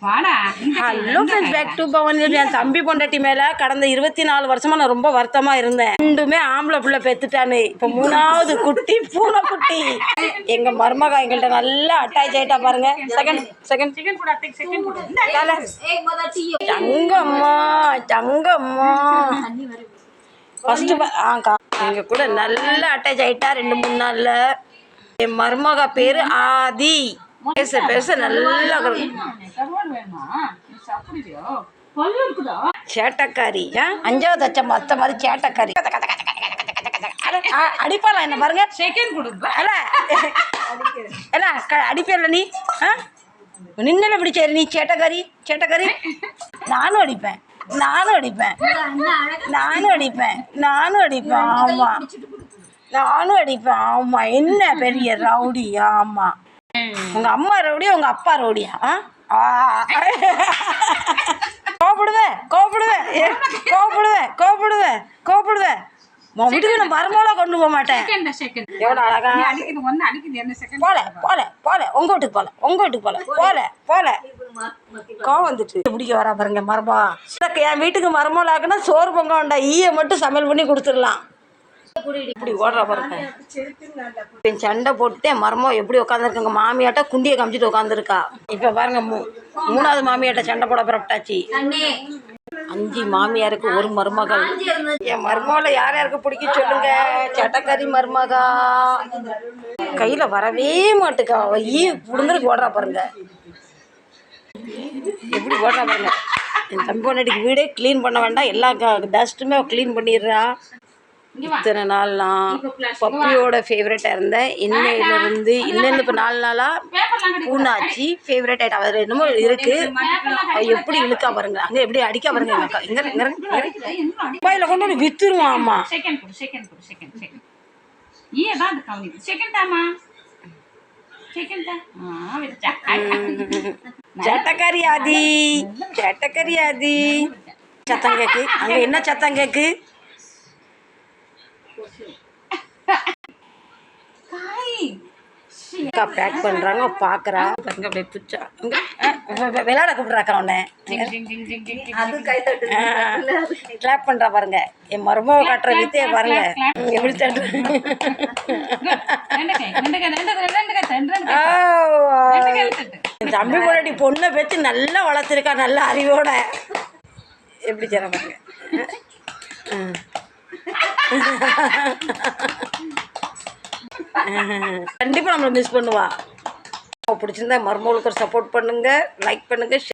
Hello friends, back to Pavan. என் தம்பி பொண்டாட்டி மேலே கடந்த 24 வருஷமாக நான் ரொம்ப வருத்தமாக இருந்தேன். ரெண்டுமே ஆம்பளை பிள்ளை பெற்றுட்டானு. இப்போ 3வது குட்டி பூனை குட்டி. எங்கள் மருமகா எங்கள்கிட்ட நல்லா அட்டாச் ஆகிட்டா பாருங்க. தங்கம்மா தங்கம்மா ஃபஸ்ட்டு எங்கள் கூட நல்லா அட்டாச் ஆகிட்டா 2-3 நாளில். என் மருமகா பேர் ஆதி. பேச பேச நல்லா சேட்டக்காரி. 5வது அச்சம் மற்ற மாதிரி சேட்டக்காரி. அடிப்பாளா என்ன பாருங்க. அடிப்பேல நீ நின்னல பிடிச்சாரு நீ சேட்டக்காரி சேட்டக்காரி. நானும் அடிப்பேன் நானும் அடிப்பேன் நானும் அடிப்பேன் நானும் அடிப்பேன். ஆமாம் நானும் அடிப்பேன். ஆமாம் என்ன பெரிய ரவுடி. ஆமாம் உங்க அம்மா ரவுடியா உங்க அப்பா ரவுடியா? கோபப்படுவேன் கோபப்படுவேன் கோபப்படுவேன் கோபப்படுவேன் கோபப்படுவேன். வீட்டுக்கு நான் மருமகளா கொண்டு போக மாட்டேன். எவ்வளோ அழகா போல போல போல உங்க வீட்டுக்கு போல உங்க வீட்டுக்கு போல போல போல கோவம் வந்துட்டு பிடிக்க வரா பாருங்க மருமகா. என் வீட்டுக்கு மருமகள் ஆக்குனா சோறு பொங்க வேண்டாம், ஈயை மட்டும் சமையல் பண்ணி கொடுத்துடலாம். இப்படி ஓடுற பாருங்க. சண்டை போட்டு மரமோ எப்படி உட்காந்துருக்குங்க. மாமியாட்ட குண்டியை காமிச்சிட்டு உட்காந்துருக்கா. இப்ப பாருங்க 3வது மாமியாட்ட சண்டை போட பிறப்பிட்டாச்சு. 5 மாமியாருக்கு 1 மருமகள். என் மருமகளை யார் யாருக்கு பிடிக்கும் சொல்லுங்க. சட்டக்கறி மருமகா கையில வரவே மாட்டுக்கா. ஈ புடுங்குறதுக்கு ஓடுறா பாருங்க. எப்படி ஓடுறா பாருங்க. என் தம்பி பொண்டாட்டிக்கு வீடே க்ளீன் பண்ண வேண்டாம், எல்லா டஸ்ட்டுமே க்ளீன் பண்ணிடுறா. இத்தனை நாள் நான் பப்பியோட ஃபேவரட்டாக இருந்தேன். இன்னையிலேருந்து இப்போ 4 நாளாக பூனாச்சி ஃபேவரட் ஆகிட்டா. அதில் என்னமோ இருக்குது. எப்படி இழுக்கா பாருங்க. அங்கே எப்படி அடிக்கா பாருங்க. எங்கள் அக்கா எங்கே மொபைலில் கொண்டு வந்து விற்றுருவான். ஆமாம் சேட்டக்காரி ஆதி சேட்டக்காரி ஆதி. சத்தம் கேக்கு. அங்கே என்ன சத்தம் கேக்கு? அக்கா பேக் பண்ணுறாங்க பார்க்குறா பாருங்க. அப்படியே பிடிச்சா விளையாட கூப்பிட்றாக்கா உன்னை. கிளாப் பண்ணுறா பாருங்க. என் மருமக காட்டுற வித்தையை பாருங்க எப்படி தட்டு. என் தம்பி பொண்டாட்டி பொண்ணை பெற்று நல்லா வளர்த்துருக்கா, நல்ல அறிவோட. எப்படி செய்ற பாருங்க. கண்டிப்பாக நம்மளை மிஸ் பண்ணுவா. பிடிச்சிருந்தா மருமகளுக்கு சப்போர்ட் பண்ணுங்க, லைக் பண்ணுங்க.